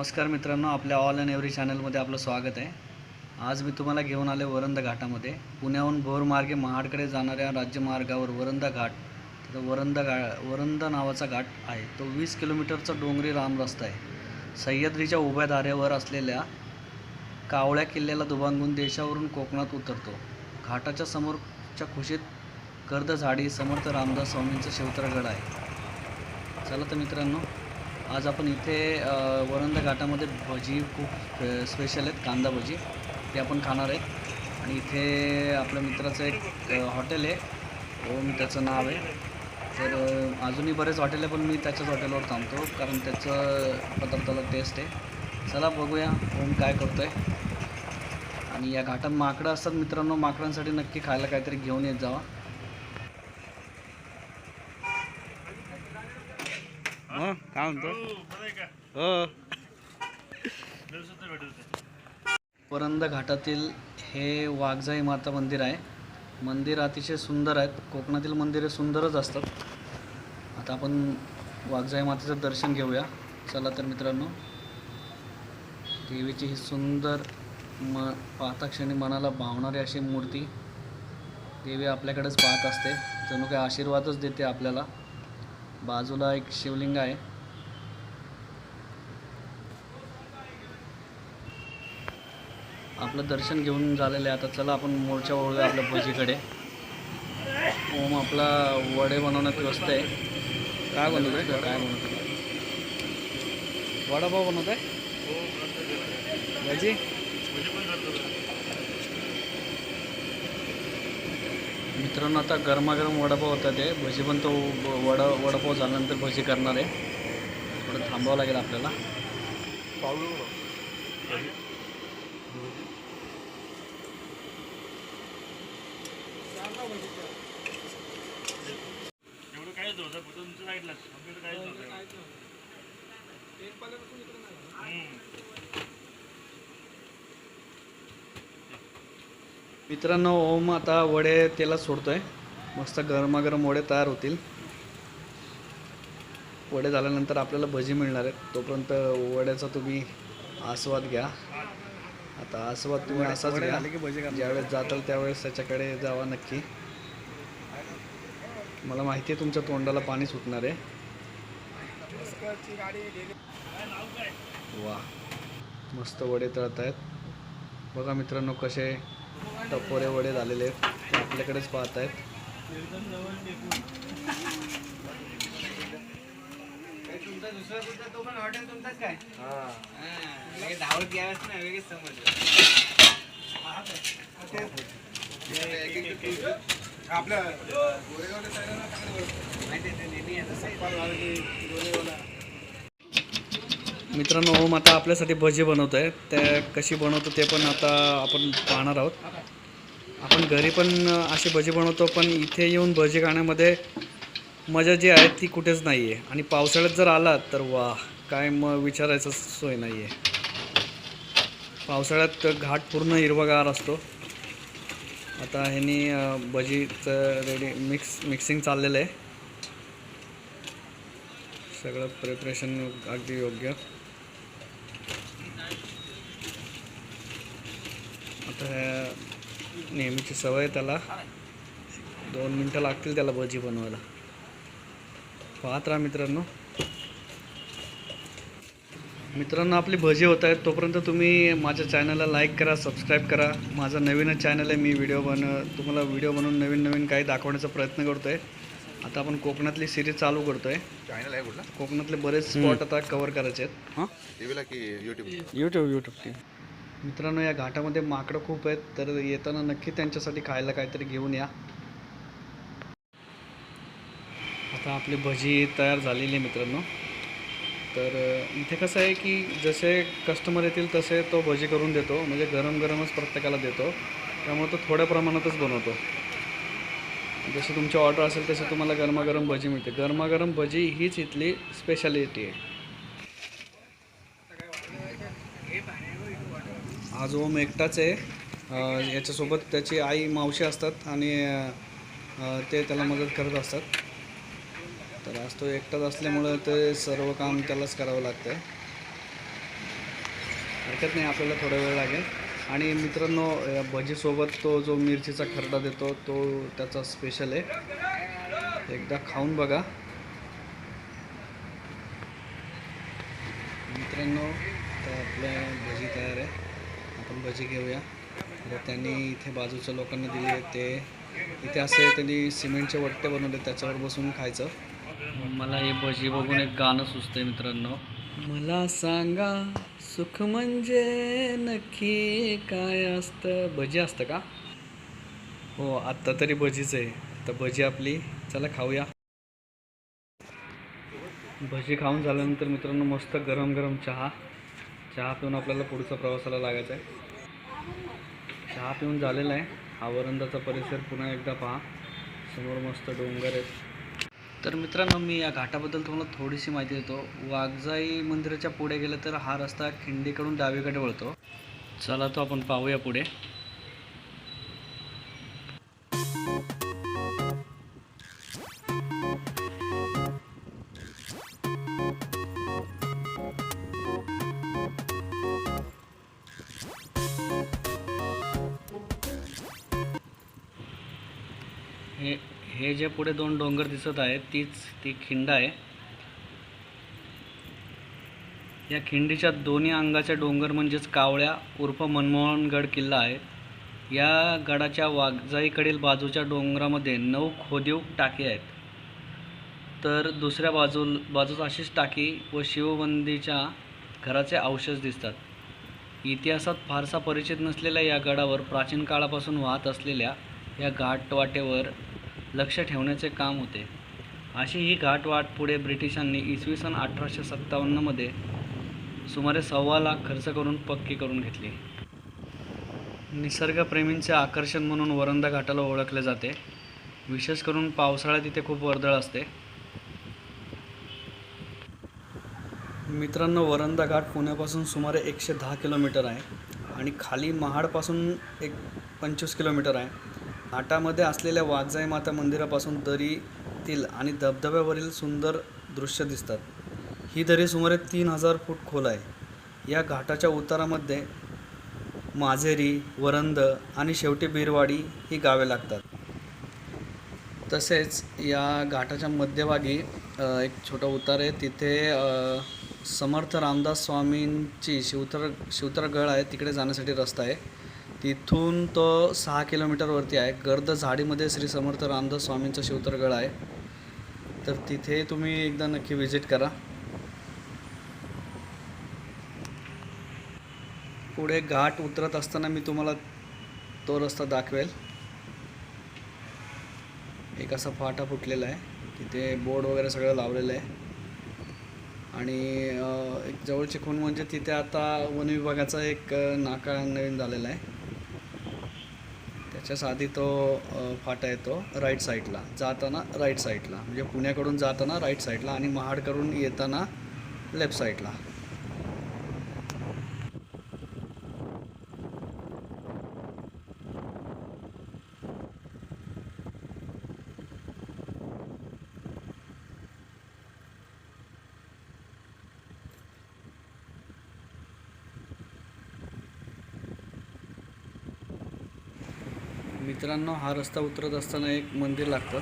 नमस्कार मित्रांनो, आपल्या ऑल अँड एव्हरी चॅनलमध्ये आपलं स्वागत आहे। आज मी तुम्हाला घेऊन आले वरंदा घाटामध्ये। पुण्याहून भोर मार्गे महाडकडे जाणाऱ्या राज्यमार्गावर वरंदा घाट, तर वरंदा नावाचा घाट आहे। तो 20 किलोमीटरचा डोंगरी राम रस्ता आहे। सह्याद्रीच्या उभ्या धारेवर असलेल्या कावळ्या किल्ल्याला दुभांगून देशावरून कोकणात उतरतो। घाटाच्या समोरच्या खुशीत गर्द झाडी समर्थ रामदास स्वामींचा शेवतरगड आहे। चला तर मित्रांनो, आज आपण इथे वरंदा घाटामध्ये भजी खूप स्पेशल आहेत, कांदा भजी, ते आपण खाणार आहेत। आणि इथे आपल्या मित्राचं एक हॉटेल आहे, ओम त्याचं नाव आहे। तर अजूनही बरेच हॉटेल आहे, पण मी त्याच्याच हॉटेलवर थांबतो कारण त्याचं पदार्थाला टेस्ट आहे। चला बघूया ओम काय करतो आहे। आणि या घाटात माकडं असतात मित्रांनो, माकडांसाठी नक्की खायला काहीतरी घेऊन येत जावा। काय म्हणतो हो, वरंदा घाटातील हे वाघजाई माता मंदिर आहे। मंदिर अतिशय सुंदर आहेत। कोकणातील मंदिरे सुंदरच असतात। आता आपण वाघजाई मातेचं दर्शन घेऊया। चला तर मित्रांनो, देवीची ही सुंदर पाहता क्षणी मनाला भावणारी अशी मूर्ती, देवी आपल्याकडेच पाहत असते, जणू काही आशीर्वादच देते आपल्याला। बाजूला एक शिवलिंग आहे। आपलं दर्शन घेऊन झालेलं आहे। आता चला आपण मोर्चा वळूया आपल्या भजीकडे। ओम आपला वडे बनवण्यात व्यस्त आहे। काय बनवत आहे? काय बनवत आहे? वडापाव बनवत आहे? भजी? मित्रांनो, आता गरमागरम वडापाव होता ते भजी, पण तो वडापाव झाल्यानंतर भजी करणार आहे। थोडं थांबावं लागेल आपल्याला। मित्रांनो, ओम आता वडे तेलात सोडतोय। मस्त गरमागरम वडे तयार होतील। वडे झाल्यानंतर आपल्याला भजी मिळणार आहेत। तोपर्यंत वड्याचा तुम्ही आस्वाद घ्या। आता आस्वाद तुम्ही असाच घ्या, ज्यावेळेस जाताल त्यावेळेस त्याच्याकडे जावा नक्की। मला माहिती आहे तुमच्या तोंडाला पाणी सुटणार आहे। वा, मस्त वडे तळत आहेत बघा मित्रांनो, कसे टपोरे वडे झालेले आहेत, ते आपल्याकडेच पाहत आहेत। मित्रांनो, ओम आता आपल्यासाठी भजी बनवत आहे। त्या कशी बनवतो ते पण आता आपण पाहणार आहोत। आपण घरी पण अशी भजी बनवतो, पण इथे येऊन भजी खाण्यामध्ये मजा जी आहे ती कुठेच नाही आहे। आणि पावसाळ्यात जर आलात तर वा, काय मग विचारायचं सोय नाही आहे। पावसाळ्यात घाट पूर्ण हिरवागार असतो। आता ह्यानी भजीचं मिक्सिंग चाललेलं आहे, सगळं प्रिपरेशन अगदी योग्य। आता नेहमीची सवय, त्याला 2 मिनटं लागतील त्याला भजी बनवायला। पाहत राहा मित्रांनो, आपली भजी होत आहेत। तोपर्यंत तुम्ही माझ्या चॅनलला लाईक करा, सबस्क्राईब करा। माझा नवीनच चॅनल आहे, मी तुम्हाला व्हिडिओ बनवून नवीन काही दाखवण्याचा प्रयत्न करतो आहे। आता आपण कोकणातली सिरीज चालू करतो आहे। चॅनल आहे कुठला? कोकणातले बरेच स्पॉट आता कव्हर करायचे आहेत। हां, टीव्हीला की यूट्यूब? यूट्यूब मित्रांनो, या घाटामध्ये माकडं खूप आहेत, तर येताना नक्की त्यांच्यासाठी खायला काहीतरी घेऊन या। आता आपली भजी तयार झालेली आहे मित्रांनो। तर इथे कसं आहे की जसे कस्टमर येतील तसे तो भजी करून देतो, म्हणजे गरमच प्रत्येकाला देतो। त्यामुळे तो थोड्या प्रमाणातच बनवतो। जशी तुमची ऑर्डर असेल तसे तुम्हाला गरमागरम भजी मिळते। गरमागरम भजी हीच इथली स्पेशालिटी आहे। आज ओम एकटाच आहे, याच्यासोबत त्याची आई मावशी असतात आणि ते त्याला मदत करत असतात। तर आज तो एकटाच असल्यामुळं ते सर्व काम त्यालाच करावं लागतं। हरकत नाही, आपल्याला थोडा वेळ लागेल. आणि मित्रांनो, भजीसोबत तो जो मिरचीचा खरडा देतो तो त्याचा स्पेशल आहे, एकदा खाऊन बघा मित्रांनो. तर आपल्या भजी तयार आहे, आपण भजी घेऊया. आता त्यांनी इथे बाजूच्या लोकांना दिली आहे, ते इथे असे त्यांनी सिमेंटचे वट्टे बनवले, त्याच्यावर बसून खायचं. मला हे भजी बघून एक गाणं सुचतंय मित्रांनो. मला सांगा सुख म्हणजे नक्की काय असतं. भजी असतं का? हो, आत्ता तरी भजीच आहे. तर भजी आपली, चला खाऊया. भजी खाऊन झाल्यानंतर मित्रांनो मस्त गरम गरम चहा पिऊन आपल्याला पुढचा प्रवासाला लागायचं आहे. चहा पिऊन झालेला आहे. हा वरंदाचा परिसर पुन्हा एकदा पहा, समोर मस्त डोंगर आहेत. तर मित्रांनो, मी या घाटाबद्दल तुम्हाला थोडीशी माहिती देतो. वाघजाई मंदिराच्या पुढे गेलं तर हा रस्ता खिंडीकडून डावीकडे वळतो. चला तो आपण पाहूया पुढे. हे जे पुढे दोन डोंगर दिसत आहेत ती खिंड आहे. या खिंडीच्या दोन्ही अंगाच्या डोंगर म्हणजेच कावळ्या उर्फ मनमोहनगड किल्ला आहे. या गडाच्या वाघजाईकडील बाजूच्या डोंगरामध्ये 9 खोदीव टाकी आहेत. तर दुसऱ्या बाजूस अशीच टाकी व शिवबंदीच्या घराचे अवशेष दिसतात. इतिहासात फारसा परिचित नसलेल्या या गडावर प्राचीन काळापासून वाहत असलेल्या या घाटवाटेवर लक्ष ठेवण्याचे काम होते. अशी ही घाटवाट पुढे ब्रिटिशांनी इसवी सन 1857मध्ये सुमारे 1.25 लाख खर्च करून पक्की करून घेतली. निसर्गप्रेमींचे आकर्षण म्हणून वरंदा घाटाला ओळखले जाते. विशेष करून पावसाळ्यात इथे खूप वर्दळ असते. मित्रांनो, वरंदा घाट पुण्यापासून सुमारे 110 किलोमीटर आहे आणि खाली महाडपासून 25 किलोमीटर आहे. घाटामध्ये असलेल्या वाघजाई माता मंदिरापासून दरीतील आणि धबधब्यावरील सुंदर दृश्य दिसतात. ही दरी सुमारे 3000 फूट खोल आहे. या घाटाच्या उतारामध्ये माझेरी, वरंद आणि शेवटी बिरवाडी ही गावे लागतात. तसेच या घाटाच्या मध्यभागी एक छोटा उतार आहे. तिथे समर्थ रामदास स्वामींची शिवतरगड आहे, तिकडे जाण्यासाठी रस्ता आहे. तिथून तो 6 किलोमीटरवरती आहे. गर्द झाडीमध्ये श्री समर्थ रामदास स्वामींचा शिवतरगड आहे. तर तिथे तुम्ही एकदा नक्की व्हिजिट करा. पुढे घाट उतरत असताना मी तुम्हाला तो रस्ता दाखवेल. एक असा फाटा फुटलेला आहे, तिथे बोर्ड वगैरे सगळं लावलेलं आहे. आणि एक जवळची खूण म्हणजे तिथे आता वन विभागाचा एक नाका नवीन झालेला आहे. त्याच्याच आधी तो फाटा येतो राईट साईडला जाताना, राईट साईडला म्हणजे पुण्याकडून जाताना राईट साईडला आणि महाडकडून येताना लेफ्ट साईडला. मित्रांनो, हा रस्ता उतरत असताना एक मंदिर लागतं,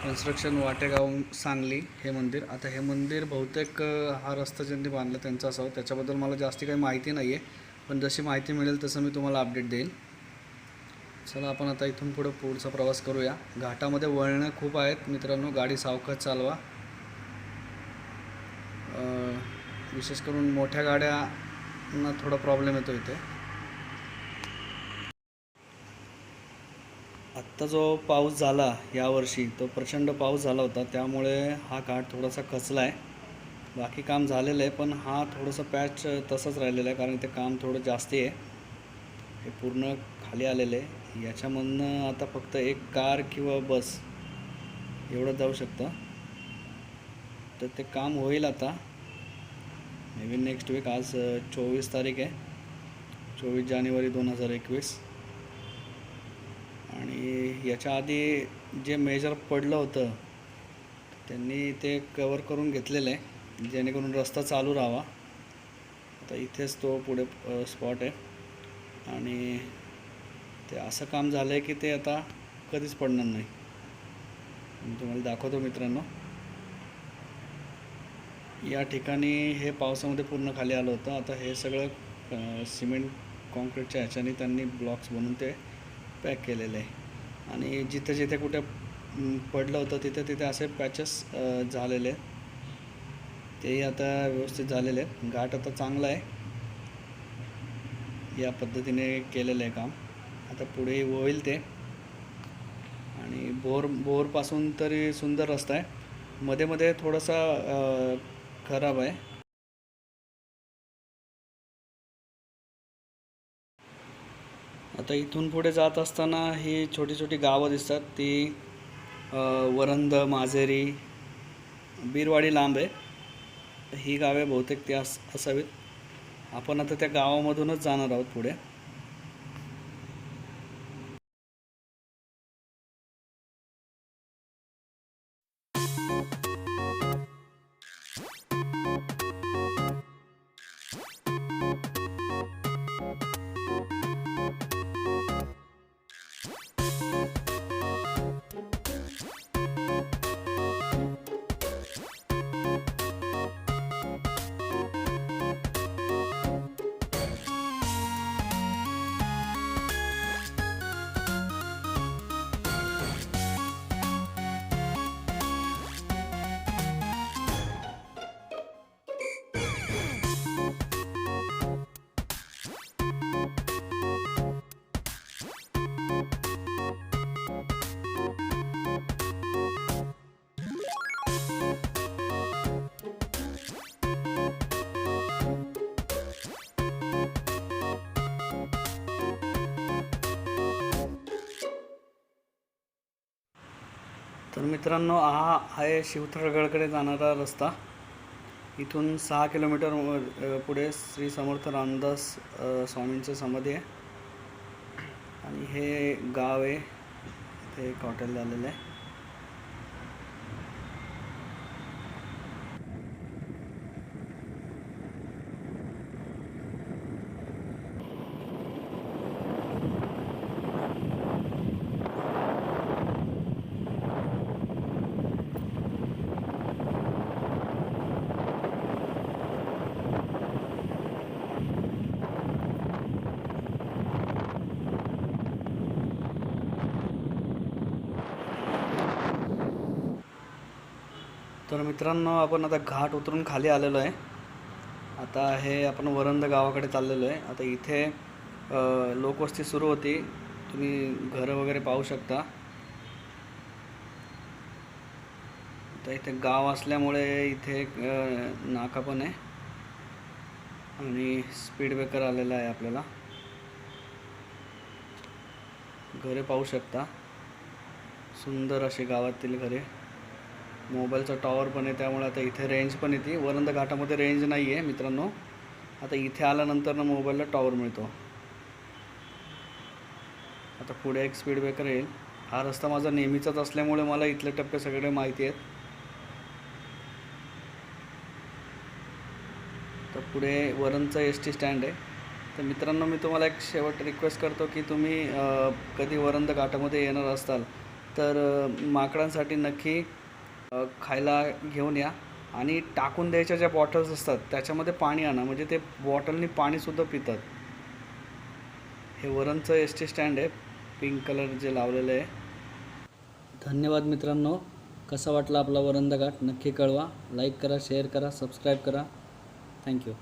कन्स्ट्रक्शन वाटेगाव सांगली हे मंदिर. आता हे मंदिर बहुतेक हा रस्ता ज्यांनी बांधला त्यांचा असावं, त्याच्याबद्दल मला जास्ती काही माहिती नाही आहे, पण जशी माहिती मिळेल तसं मी तुम्हाला अपडेट देईल. चला आपण आता इथून पुढचा प्रवास करूया. घाटामध्ये वळणं खूप आहेत मित्रांनो, गाडी सावकाश चालवा. विशेष करून मोठ्या गाड्यांना थोडा प्रॉब्लेम येतो इथे. आत्ता जो पाऊस झाला यावर्षी तो प्रचंड पाऊस झाला होता, त्यामुळे हा घाट थोडासा खचला आहे. बाकी काम झालेलं आहे, पण हा थोडंसं पॅच तसंच राहिलेलं आहे, कारण ते काम थोडं जास्ती आहे. हे पूर्ण खाली आलेलं आहे. याच्यामधनं आता फक्त एक कार किंवा बस एवढं जाऊ शकतं. तर ते काम होईल आता मे बी नेक्स्ट वीक. आज 24 तारीख आहे, 24 जानेवारी 2021. आणि याच्या आधी जे मेजर पडलं होतं त्यांनी ते कवर करून घेतलेलं आहे, जेणेकरून रस्ता चालू राहावा. तर इथेच तो पुढे स्पॉट आहे आणि ते असं काम झालं आहे की ते आता कधीच पडणार नाही. मी तुम्हाला दाखवतो मित्रांनो. या ठिकाणी हे पावसामध्ये पूर्ण खाली आलं होतं. आता हे सगळं सिमेंट कॉन्क्रीटच्या ह्याच्याने त्यांनी ब्लॉक्स बनवून ते पॅक केलेले आहे आणि जिथे जिथे कुठे पडलं होतं तिथे तिथे असे पॅचेस झालेले आहेत. तेही आता व्यवस्थित झालेले आहेत. घाट आता चांगला आहे. या पद्धतीने केलेलं आहे काम. आता पुढे होईल ते. आणि बोरपासून तरी सुंदर रस्ता आहे. मध्ये मध्ये थोडासा खराब आहे. आता इथून पुढे जात असताना ही छोटी छोटी गावं दिसतात. ती वरंद, माझेरी, बीरवाडी लांब आहे. ही गावे बहुतेक ती असावीत. आपण आता त्या गावामधूनच जाणार आहोत पुढे. तर मित्रांनो, हा आहे शिवथरगडकडे जाणारा रस्ता. इथून 6 किलोमीटर पुढे श्री समर्थ रामदास स्वामींचं समाधी आहे आणि हे गाव आहे. इथे एक हॉटेल झालेलं आहे. तर मित्रांनो, आपण आता घाट उतरून खाली आलेलो आहे. आता हे आपण वरंद गावाकडे चाललेलो आहे. आता इथे लोकवस्ती सुरू होती. तुम्ही घरं वगैरे पाहू शकता. आता इथे गाव असल्यामुळे इथे एक नाका पण आहे आणि स्पीड ब्रेकर आलेला आहे. आपल्याला घरे पाहू शकता. सुंदर अशी गावातील घरे. मोबाईलचा टॉवर पण आहे, त्यामुळे आता इथे रेंज पण येते. वरंद घाटामध्ये रेंज नाही आहे मित्रांनो. आता इथे आल्यानंतर ना मोबाईलला टॉवर मिळतो. आता पुढे एक स्पीड ब्रेकर येईल. हा रस्ता माझा नेहमीचाच असल्यामुळे मला इथले टप्पे सगळे माहिती आहेत. तर पुढे वरंदचं ST स्टँड आहे. तर मित्रांनो, मी तुम्हाला एक शेवट रिक्वेस्ट करतो की तुम्ही कधी वरंद घाटामध्ये येणार असताल तर माकडांसाठी नक्की खायला घेऊन या आणि टाकून द्यायच्या ज्या बॉटल्स असतात त्याच्यामध्ये पाणी आणा, म्हणजे ते बॉटलनी पाणीसुद्धा पितात. हे वरंदचं ST स्टँड आहे, पिंक कलर जे लावलेलं आहे. धन्यवाद मित्रांनो. कसा वाटला आपला वरंद घाट नक्की कळवा. लाईक करा, शेअर करा, सबस्क्राईब करा. थँक्यू.